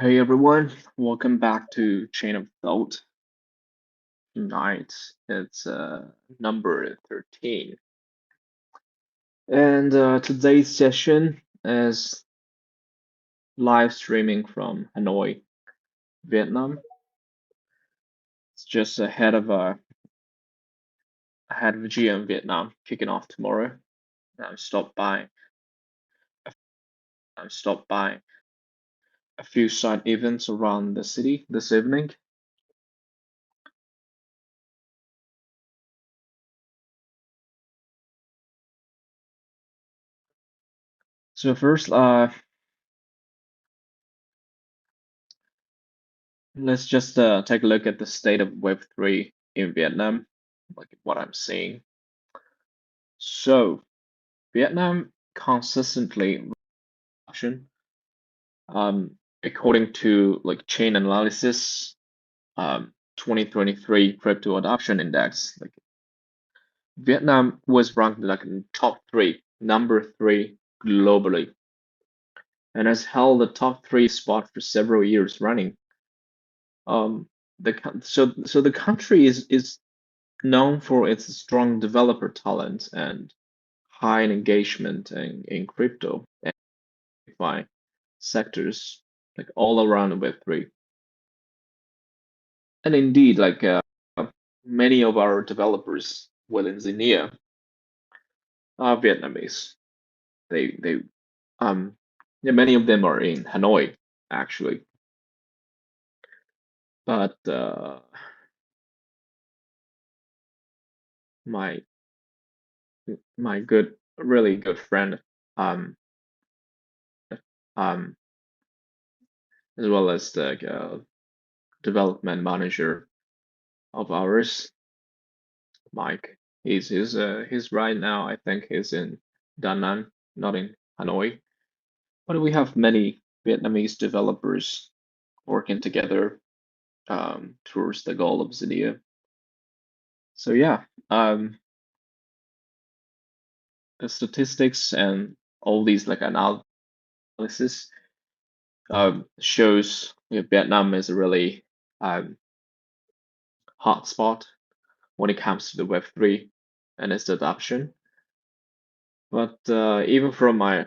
Hey everyone, welcome back to Chain of Thought. Tonight it's number 13. And today's session is live streaming from Hanoi, Vietnam. It's just ahead of GM Vietnam kicking off tomorrow. I'm stopped by I'm stopped by a few side events around the city this evening. So first, let's just take a look at the state of Web3 in Vietnam, like what I'm seeing. So Vietnam consistently adoption, according to like chain analysis, 2023 crypto adoption index, like Vietnam was ranked like in top three, number three globally, and has held the top three spot for several years running. So the country is known for its strong developer talent and high engagement in crypto and DeFi sectors, like all around Web3. And indeed, many of our developers within Xenea are Vietnamese. They yeah, many of them are in Hanoi actually. But my my really good friend, um, um, as well as the development manager of ours, Mike. He's right now. I think he's in Da Nang, not in Hanoi. But we have many Vietnamese developers working together towards the goal of Xenea. So yeah, the statistics and all these like analysis shows Vietnam is a really hot spot when it comes to the Web3 and its adoption. But even from my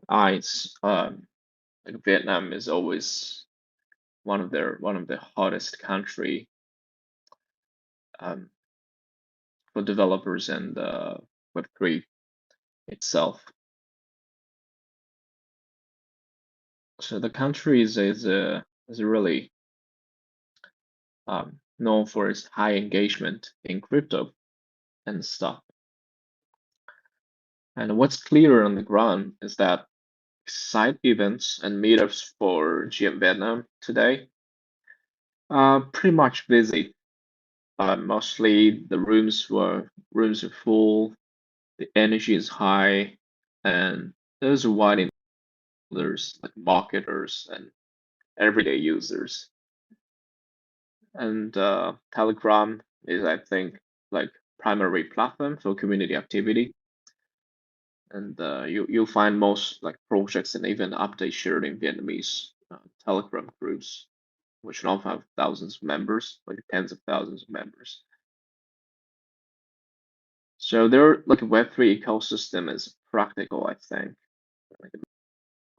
eyes, like Vietnam is always one of the hottest country um, for developers and Web3 itself. So the country is really known for its high engagement in crypto and stuff. And what's clear on the ground is that side events and meetups for GM Vietnam today are pretty much busy. Mostly the rooms are full, the energy is high, and there's a wide there's like marketers and everyday users. And Telegram is, I think, like primary platform for community activity. And you'll find most like projects and even updates shared in Vietnamese Telegram groups, which now have thousands of members, like tens of thousands of members. So their like Web3 ecosystem is practical, I think. Like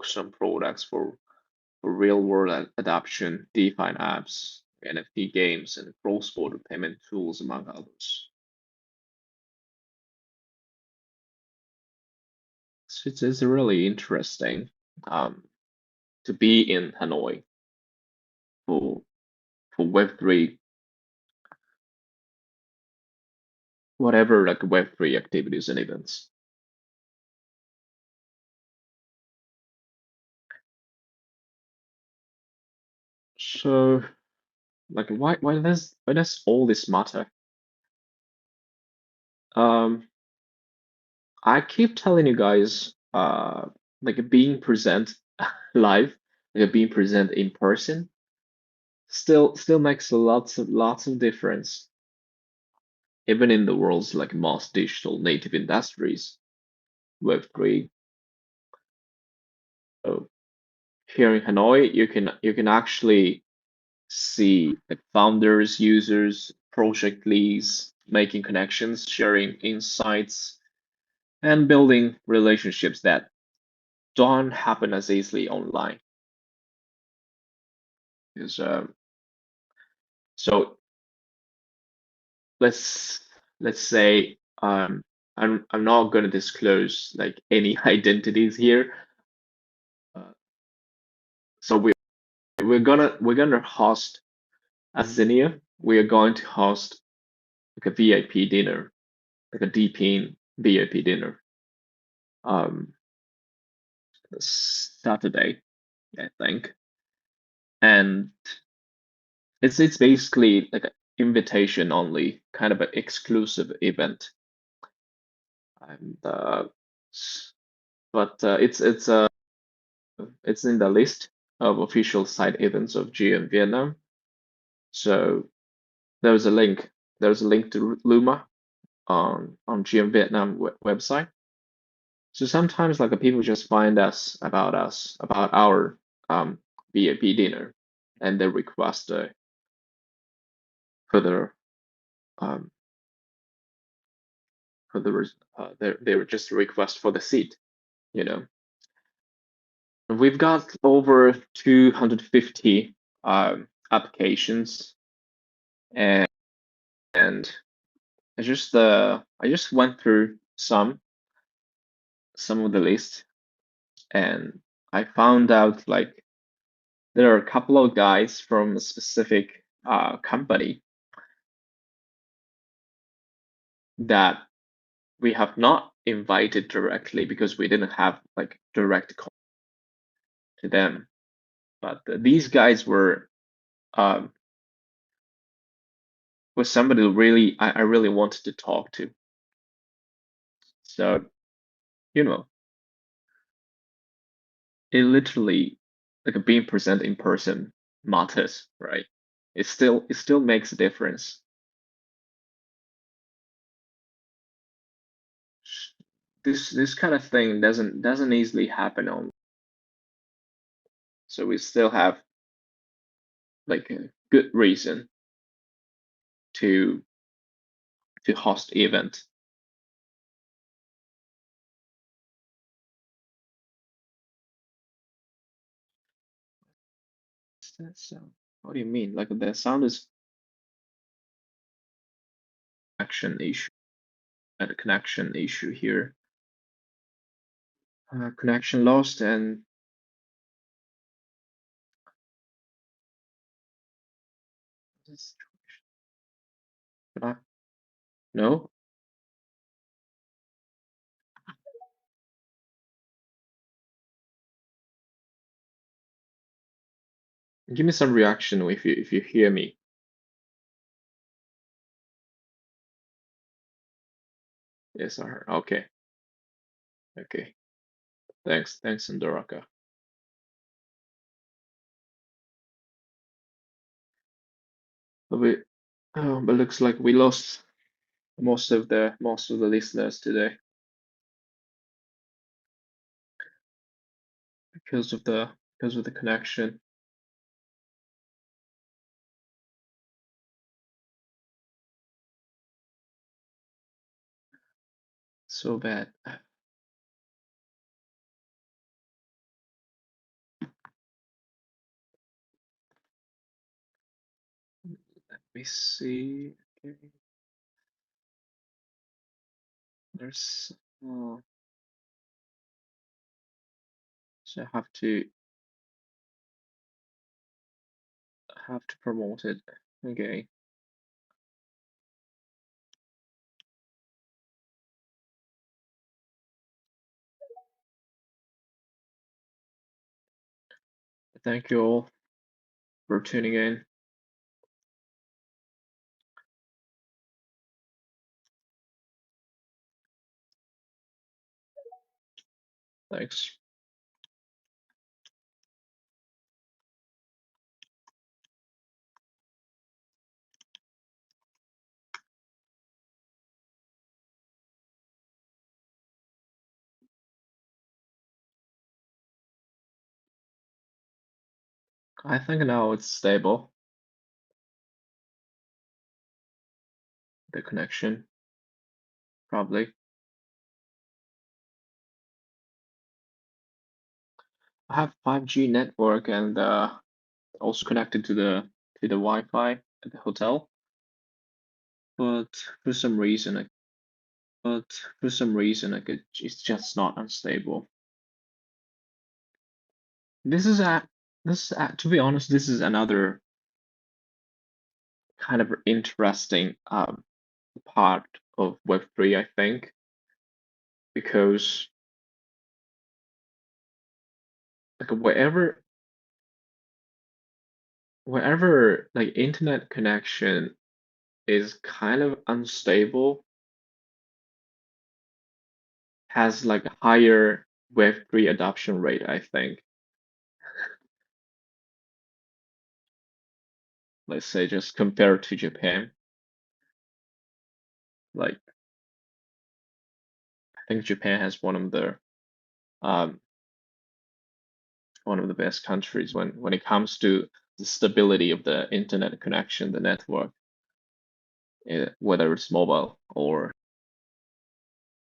some products for real world adoption, DeFi apps, NFT games, and cross-border payment tools, among others. So it's really interesting um, to be in Hanoi for Web3, whatever like Web3 activities and events. So like why does all this matter? Um, I keep telling you guys, like being present live, like being present in person, still makes lots of difference, even in the world's like most digital native industries, Web3. So here in Hanoi, you can actually see like founders, users, project leads making connections, sharing insights, and building relationships that don't happen as easily online. Is so let's let's say I'm not going to disclose like any identities here. Uh, so we're gonna host at Xenea. We are going to host like a VIP dinner, like a DP VIP dinner. Um, Saturday, I think, and it's basically like an invitation only, kind of an exclusive event. And but it's in the list of official side events of GM Vietnam. So there's a link. There's a link to Luma on GM Vietnam website. So sometimes like people just find us about our VIP dinner, and they request further um they were just request for the seat, you know. We've got over 250 applications, and I just went through some of the list, and I found out like there are a couple of guys from a specific company that we have not invited directly because we didn't have like direct contact to them. But these guys um, was somebody really I really wanted to talk to. So, you know, it literally like being present in person matters, right? It still makes a difference. This kind of thing doesn't easily happen on, so we still have like a good reason to host event. What's that sound? What do you mean? Like the sound is connection issue, a connection issue here. Connection lost and but no. Give me some reaction if you hear me. Yes, I heard. Okay, okay. Thanks, Sandoraka. But looks like we lost most of the listeners today because of the connection. So bad. Let me see. Okay. There's oh, so I have to promote it. Okay. Thank you all for tuning in. Thanks. I think now it's stable, the connection, probably. I have 5G network and also connected to the Wi-Fi at the hotel, but for some reason, it's just not unstable. This is a to be honest, this is another kind of interesting part of Web3, I think, because like wherever like internet connection is kind of unstable, has like a higher Web3 adoption rate, I think. Let's say just compared to Japan, like I think Japan has um, one of the best countries when it comes to the stability of the internet connection, the network, whether it's mobile or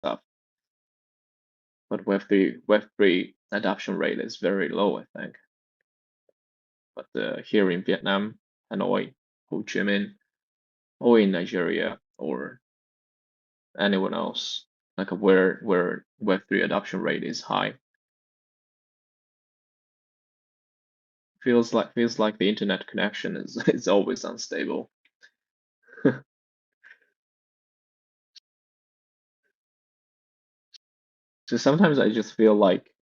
stuff. But Web3 adoption rate is very low, I think. But here in Vietnam, Hanoi, Ho Chi Minh, or in Nigeria, or anyone else, like where Web3 adoption rate is high, feels like the internet connection is is always unstable. So sometimes I just feel like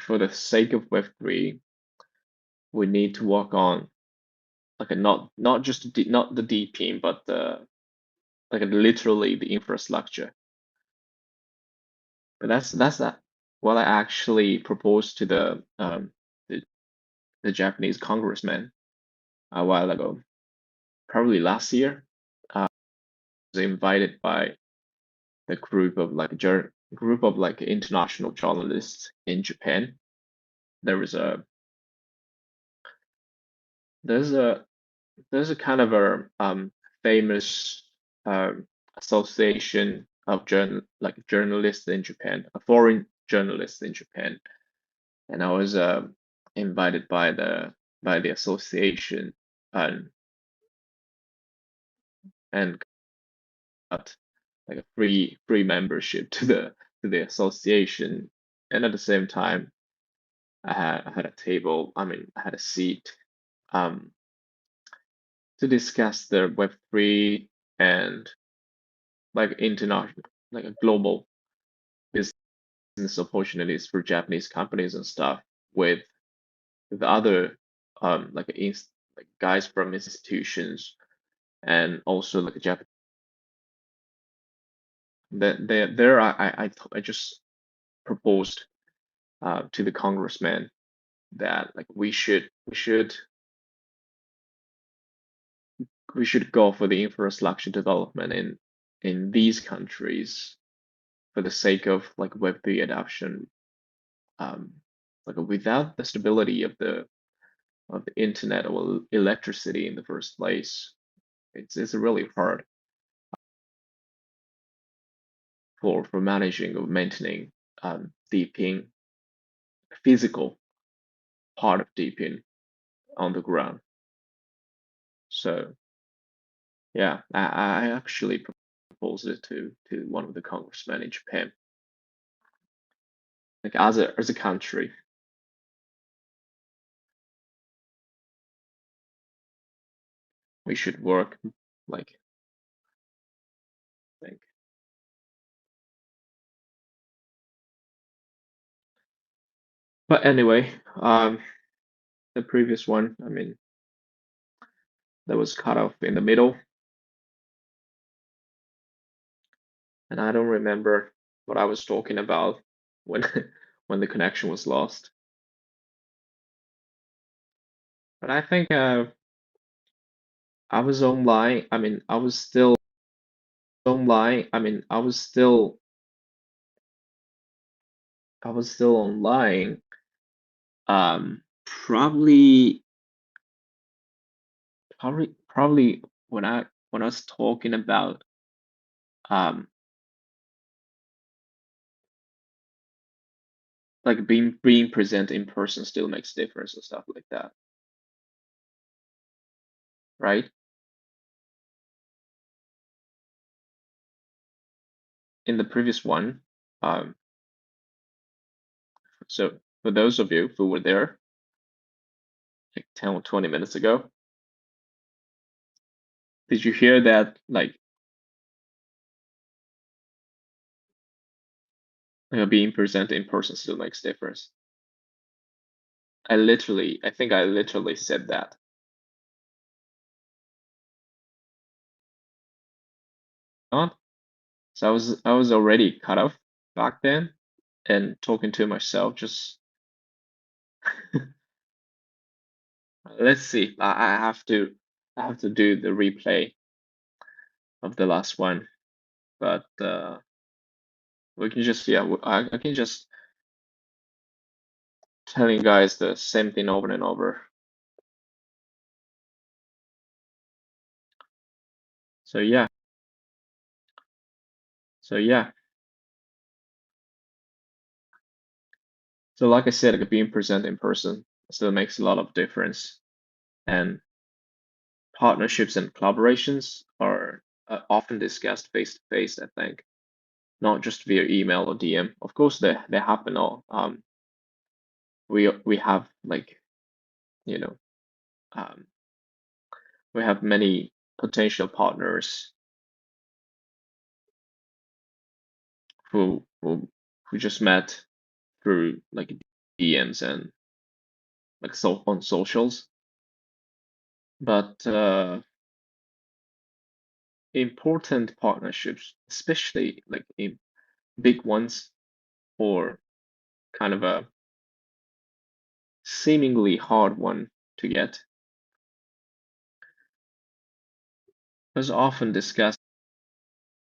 for the sake of Web3, we need to work on like a not just not the DPing, but the like literally the infrastructure. But that's that what I actually proposed to the, the Japanese congressman a while ago, probably last year. Was invited by the group of like international journalists in Japan. There was a there's a there's a kind of a famous um, association of journalists in Japan, a foreign journalist in Japan, and I was invited by the association and and got like a free membership to the association, and at the same time I had a table, I mean I had a seat um to discuss the Web3 and like international like a global business opportunities for Japanese companies and stuff with other like like guys from institutions and also like Japan that there I just proposed to the congressman that like we should go for the infrastructure development in these countries for the sake of like Web3 adoption. Um, like without the stability of the internet or electricity in the first place, it's really hard for managing or maintaining deeping physical part of deeping on the ground. So yeah, I actually proposed it to one of the congressmen in Japan. Like as a country, we should work like I think. But anyway, the previous one, I mean, that was cut off in the middle, and I don't remember what I was talking about when when the connection was lost. But I think I was online. I mean, I was still online. I mean, I was still online Probably, probably when I was talking about um like being present in person still makes difference and stuff like that, right? In the previous one, um, so for those of you who were there like 10 or 20 minutes ago, did you hear that being present in person still makes difference? I think I literally said that. Not? So I was already cut off back then and talking to myself. Just let's see. I have to do the replay of the last one, but we can just yeah I can just telling you guys the same thing over and over. So yeah, so yeah. So like I said, like being present in person still makes a lot of difference, and partnerships and collaborations are often discussed face to face, I think, not just via email or DM. Of course, they happen all. We have you know um, we have many potential partners who just met through like DMs and like so on socials, but important partnerships, especially like in big ones or kind of a seemingly hard one to get, is often discussed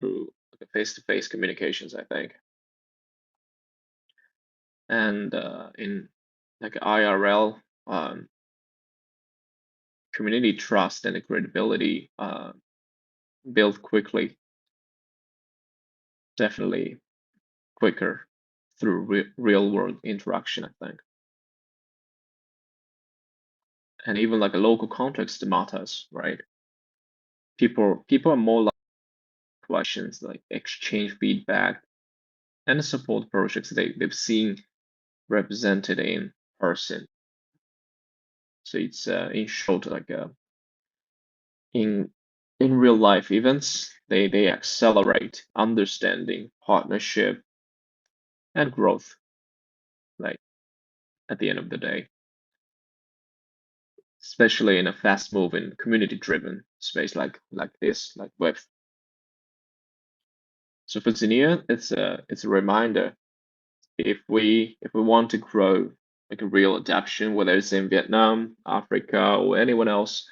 through face-to-face communications, I think. And in like IRL, community trust and credibility build quickly, definitely quicker through real world interaction, I think. And even like a local context matters, right? People are more like questions, like exchange feedback and support projects they've seen represented in person. So it's in short like in real life events, they accelerate understanding, partnership, and growth, like at the end of the day, especially in a fast moving community driven space like this, like web. So for Xenea, it's a reminder, if we want to grow like a real adaptation, whether it's in Vietnam, Africa, or anyone else,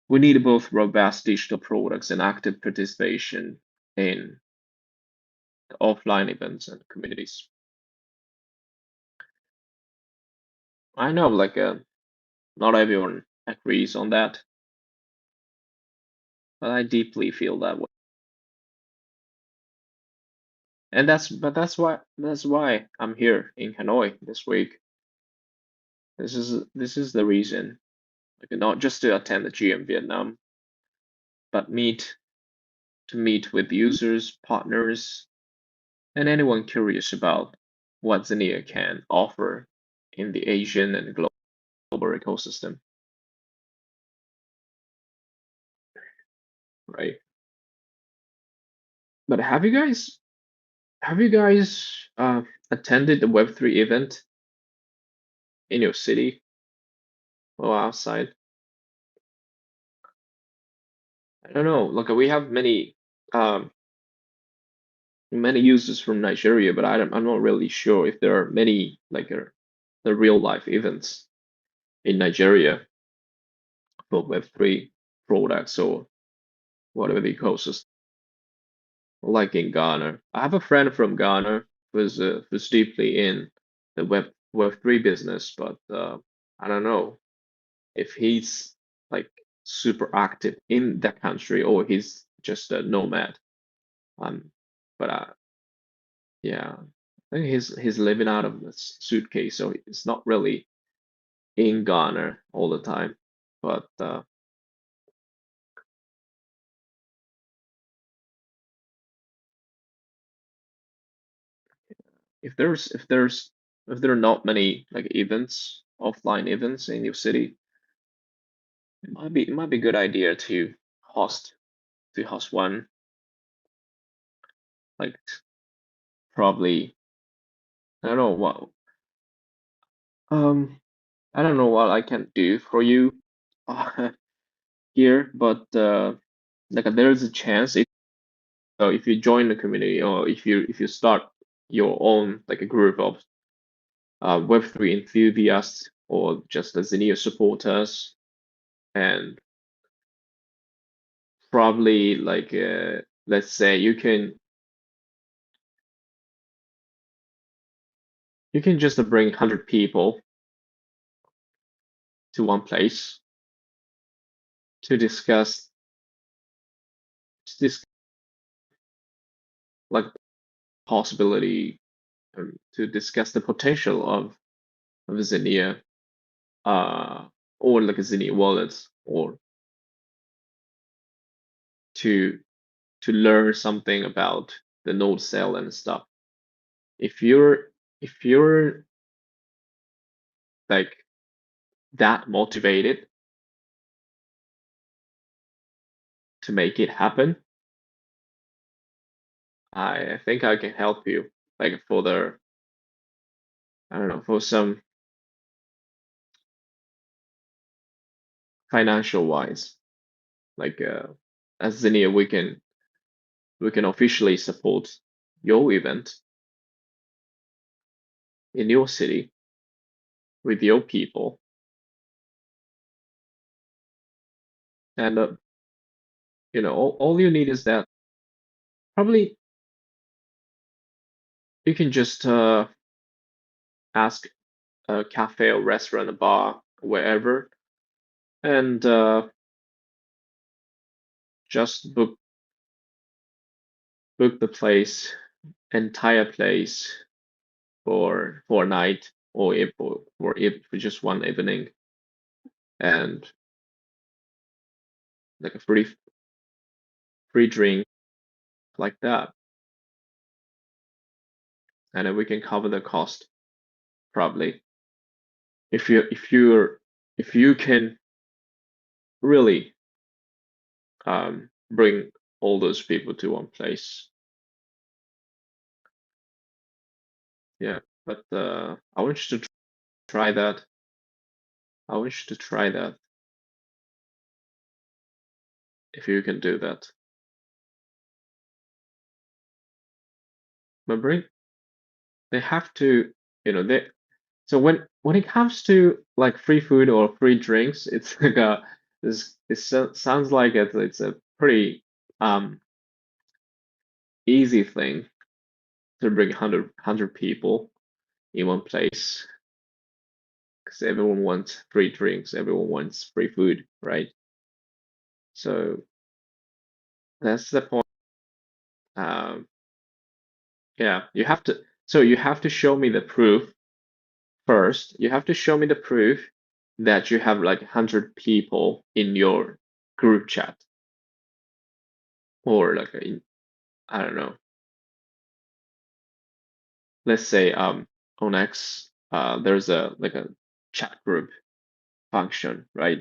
we need both robust digital products and active participation in offline events and communities. I know not everyone agrees on that, but I deeply feel that way. And that's why I'm here in Hanoi this week. This is the reason. Like not just to attend the GM Vietnam, but meet with users, partners, and anyone curious about what Xenea can offer in the Asian and global ecosystem, right? But have you guys attended the Web3 event in your city or outside? I don't know. Like we have um, many users from Nigeria, but I'm not really sure if there are many the real life events in Nigeria for Web3 products or whatever the ecosystem, like in Ghana. I have a friend from Ghana who's deeply in the Web3 business, but I don't know if he's like super active in that country or he's just a nomad. Um, but yeah, I think he's living out of the suitcase, so it's not really in Ghana all the time. But if there are not many like events, offline events in your city, it might be a good idea host to host one. Like probably I don't know what um I don't know what I can do for you here, but like there's a chance if you join the community or if you start your own like a group of Web3 enthusiasts or just the Xenea supporters, and probably like let's say you can just bring 100 people to one place to discuss like possibility to discuss the potential of Xenea uh or like a Xenea wallets or to learn something about the node cell and stuff. If you're like that motivated to make it happen, I think I can help you like for the I don't know for some financial wise like as Xenia we can officially support your event in your city with your people and all you need is that probably you can just ask a cafe or restaurant, a bar, wherever, and just book the place, entire place for a night or if for just one evening, and like a free drink like that, and then we can cover the cost probably if you can really bring all those people to one place. Yeah, but I want you to try that. I want you to try that if you can do that. But they have to, they so when it comes to like free food or free drinks, it's like sounds like it's a pretty easy thing to bring 100 people in one place because everyone wants free drinks, everyone wants free food, right? So that's the point. Um, yeah, you have to show me the proof first. You have to show me the proof that you have like 100 people in your group chat or like I don't know. Let's say on X there's a like a chat group function, right?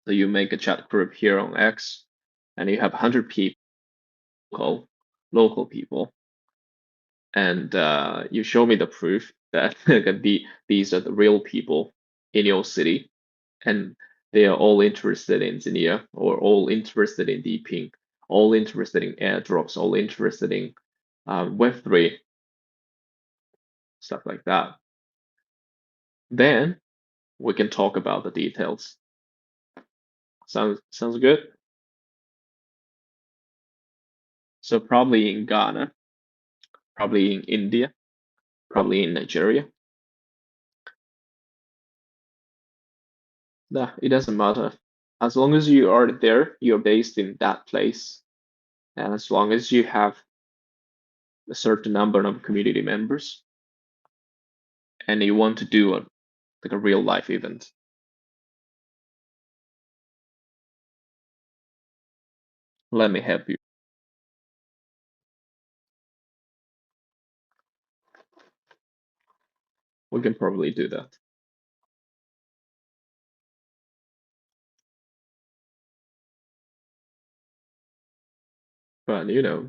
So you make a chat group here on X and you have 100 people, local people, and you show me the proof that these are the real people in your city, and they are all interested in Xenia or all interested in deeping, all interested in airdrops, all interested in Web3, stuff like that. Then we can talk about the details. Sounds good? So probably in Ghana, probably in India, probably in Nigeria. Nah, it doesn't matter. As long as you are there, you're based in that place, and as long as you have a certain number of community members, and you want to do like a real life event, let me help you. We can probably do that. But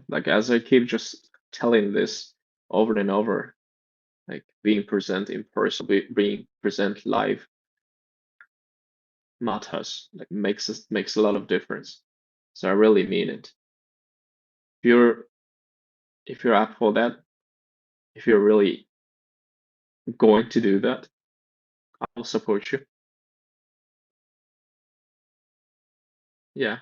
like as I keep just telling this over and over, like being present in person, being present live matters, like makes a lot of difference. So I really mean it. If you're if you're up for that, if you're really going to do that, I'll support you. Yeah,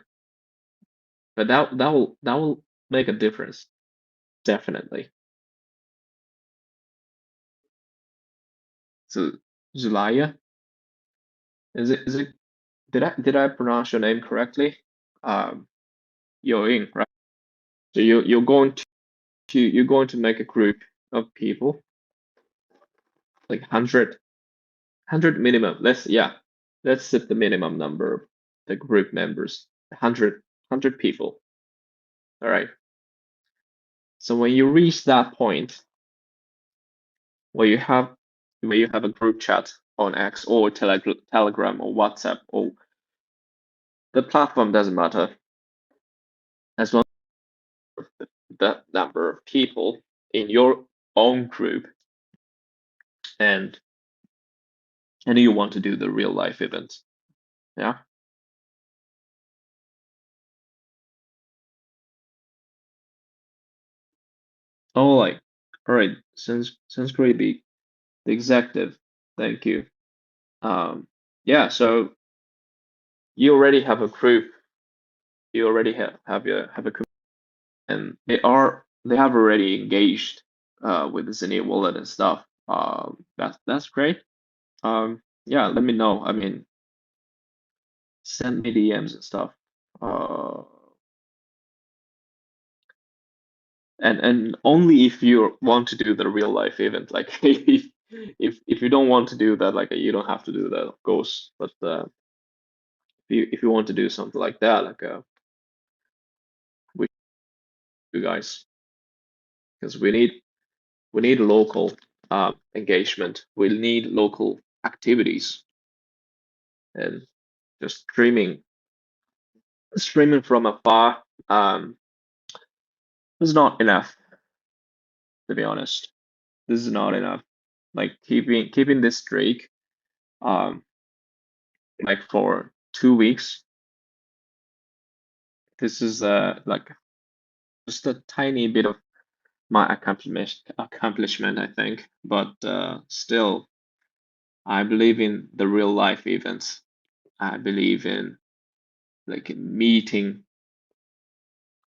but that will make a difference, definitely. So Zelaya, is it did I pronounce your name correctly? Um, Yoing, right? So you're going to make a group of people, like 100 minimum. Let's set the minimum number of the group members. 100 people. All right. So when you reach that point where you have a group chat on X or Telegram or WhatsApp or the platform doesn't matter, as long as that number of people in your own group and you want to do the real life event. Yeah. Oh, like, all right. Sounds great, the executive. Thank you. Yeah. So you already have a group. You already have a group, and they have already engaged with the Xenea wallet and stuff. That's great. Yeah. Let me know. I mean, send me DMs and stuff. Uh, and only if you want to do the real life event. Like if you don't want to do that, like you don't have to do that, of course. But if you want to do something like that, like with you guys, because we need local engagement. We need local activities, and just streaming from afar is not enough, to be honest. This is not enough. Like keeping this streak um like for 2 weeks. This is like just a tiny bit of my accomplishment, I think. But still, I believe in the real life events. I believe in like meeting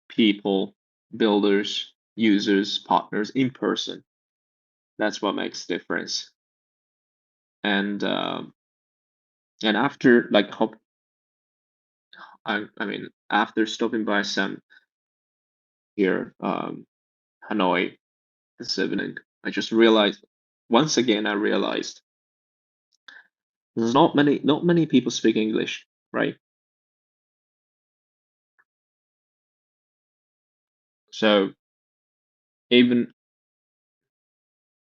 people, builders, users, partners in person. That's what makes difference. And after like I mean after stopping by some here Hanoi this evening, I just realized once again I realized there's not many people speak English, right? So even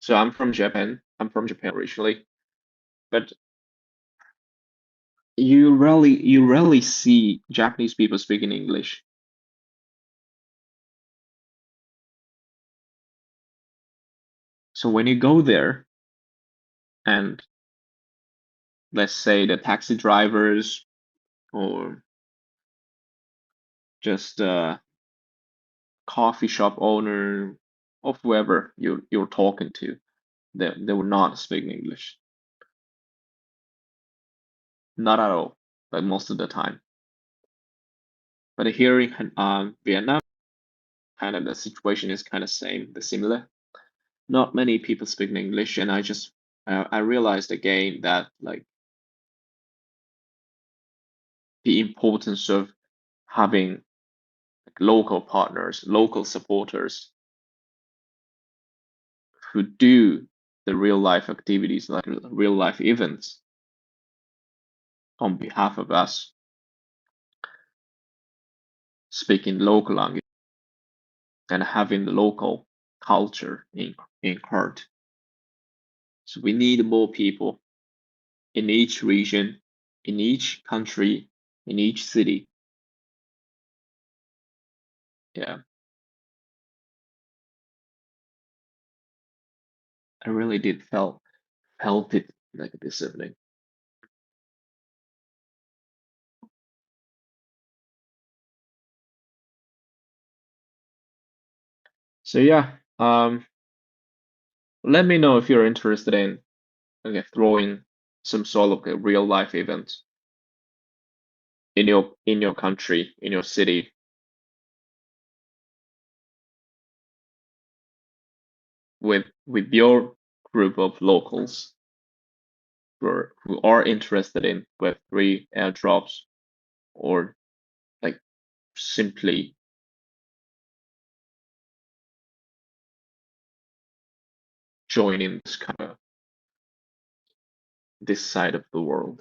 so I'm from Japan. I'm from Japan originally, but you rarely see Japanese people speaking English. So when you go there and let's say the taxi drivers or just coffee shop owner or whoever you're talking to, they will not speak English. Not at all, but most of the time. But here in Vietnam, kind of the situation is kind of similar. Not many people speak English, and I realized again that like the importance of having like, local partners, local supporters who do the real life activities, like real life events on behalf of us, speaking local language and having the local culture in heart. So we need more people in each region, in each country, in each city. Yeah, I really did felt it like this evening. So yeah, let me know if you're interested in throwing some sort of a real life event in your country, in your city, with your group of locals who are interested in Web3 airdrops or like simply joining this kind of this side of the world.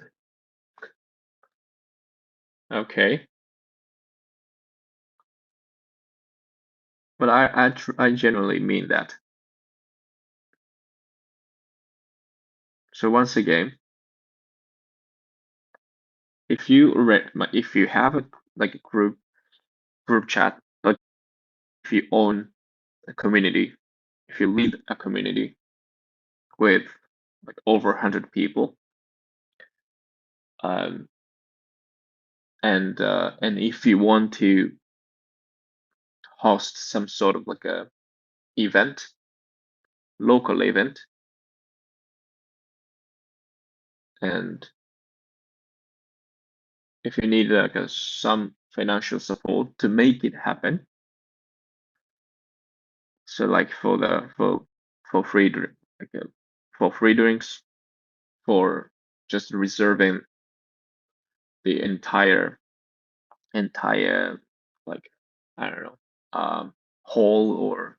Okay, but I genuinely mean that. So once again, if you have a like a group chat, like if you own a community, if you lead a community with like over 100 people, um, and if you want to host some sort of like a event, local event, and if you need like some financial support to make it happen, so like for free like for free drinks, for just reserving the entire like I don't know hall or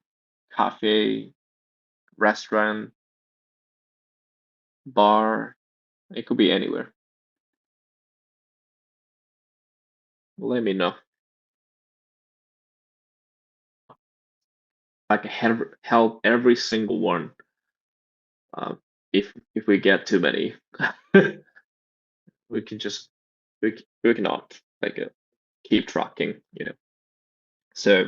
cafe, restaurant, bar. It could be anywhere. Let me know. I can help every single one. Um, if we get too many, we can just we cannot like keep tracking, you know. So,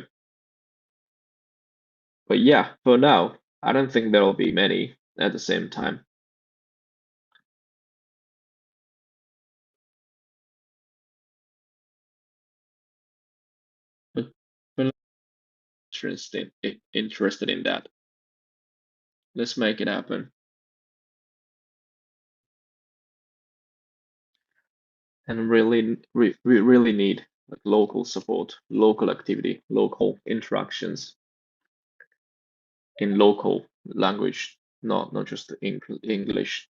but yeah, for now, I don't think there will be many at the same time. But I'm interested in that. Let's make it happen. And we really need like local support, local activity, local interactions in local language, not just English.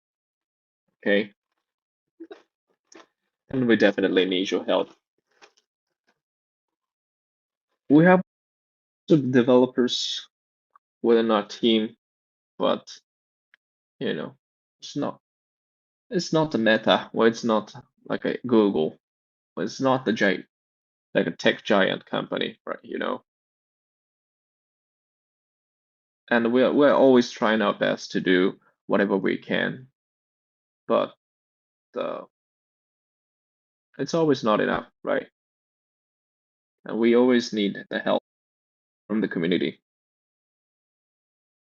Okay, and we definitely need your help. We have some developers within our team, but you know, it's not it's not a Meta, or it's not like a Google, or it's not the giant like a tech giant company, right? You know, and we're always trying our best to do whatever we can, but uh, it's always not enough, right? And we always need the help from the community.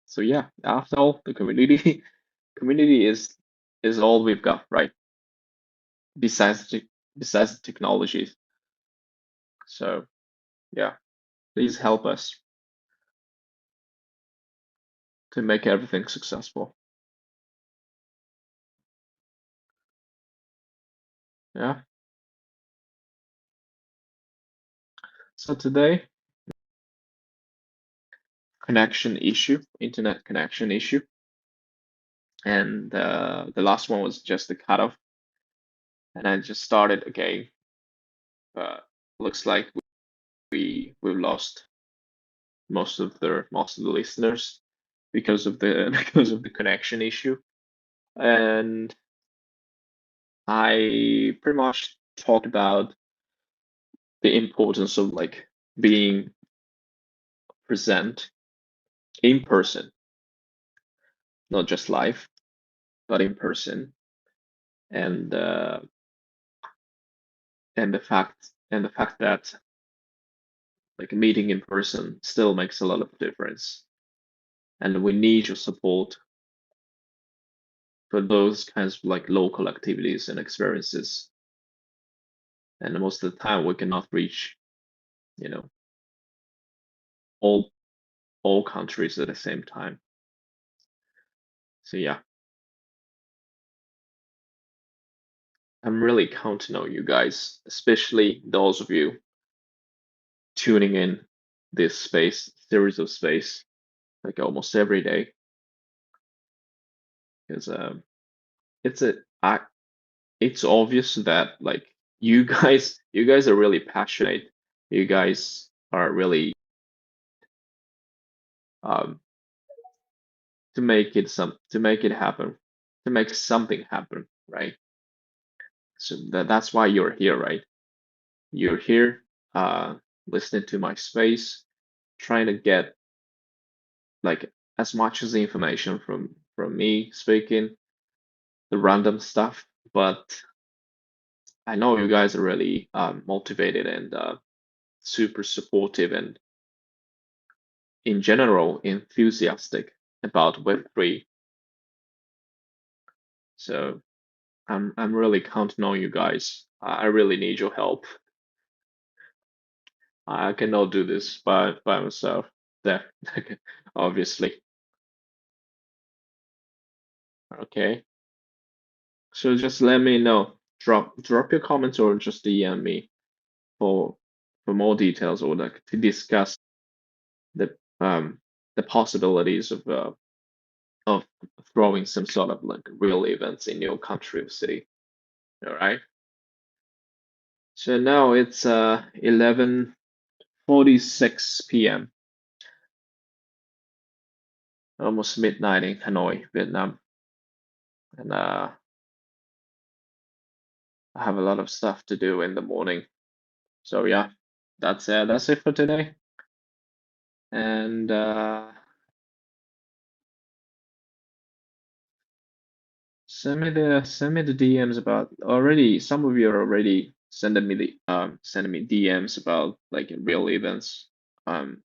So yeah, after all, the community community is all we've got, right? Besides besides the technologies. So yeah, please help us to make everything successful. Yeah. So today, connection issue, internet connection issue, and the last one was just the cutoff, and I just started again. but looks like we've lost most of the listeners because of the because of the connection issue. And I pretty much talked about the importance of like being present in person, not just live, but in person, and uh, and the fact that like a meeting in person still makes a lot of difference, and we need your support for those kinds of like local activities and experiences. And most of the time, we cannot reach, you know, all all countries at the same time. So yeah, I'm really counting on you guys, especially those of you tuning in this space series of space like almost every day, because it's a I, it's obvious that like you guys are really passionate. You guys are really um to make it happen, to make something happen, right? So that's why you're here, right? You're here listening to my space, trying to get like as much as the information from me speaking, the random stuff, but I know you guys are really motivated and super supportive and in general enthusiastic about Web3. So I'm really counting on you guys. I really need your help. I cannot do this by myself. There, obviously. Okay. So just let me know. Drop your comments or just DM me for more details or like to discuss the the possibilities of throwing some sort of like real events in your country or city. All right. So now it's 11:46 p.m. Almost midnight in Hanoi, Vietnam, and I have a lot of stuff to do in the morning. So yeah, that's it for today. And send me the DMs about already. Some of you are already sending me DMs about like real events. Um,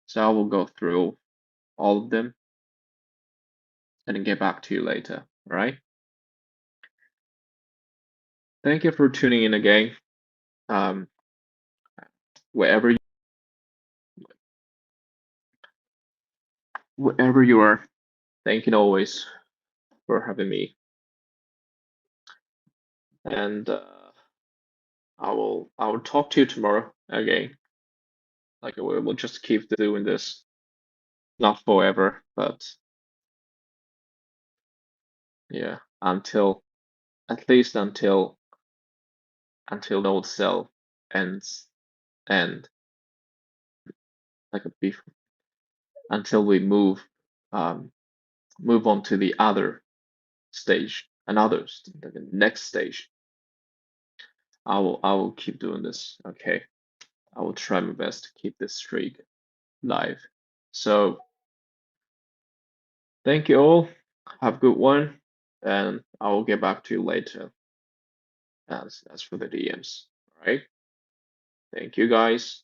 so I will go through all of them and then get back to you later. All right. Thank you for tuning in again. Um, wherever wherever you are, thank you always for having me. And I will talk to you tomorrow again. Like we'll just keep doing this, not forever, but yeah, until at least until node cell ends and like a beef until we um move on to the other stage, like the next stage. I will keep doing this. Okay, I will try my best to keep this streak live. So thank you all. Have a good one, and I will get back to you later as for the DMs. All right. Thank you guys.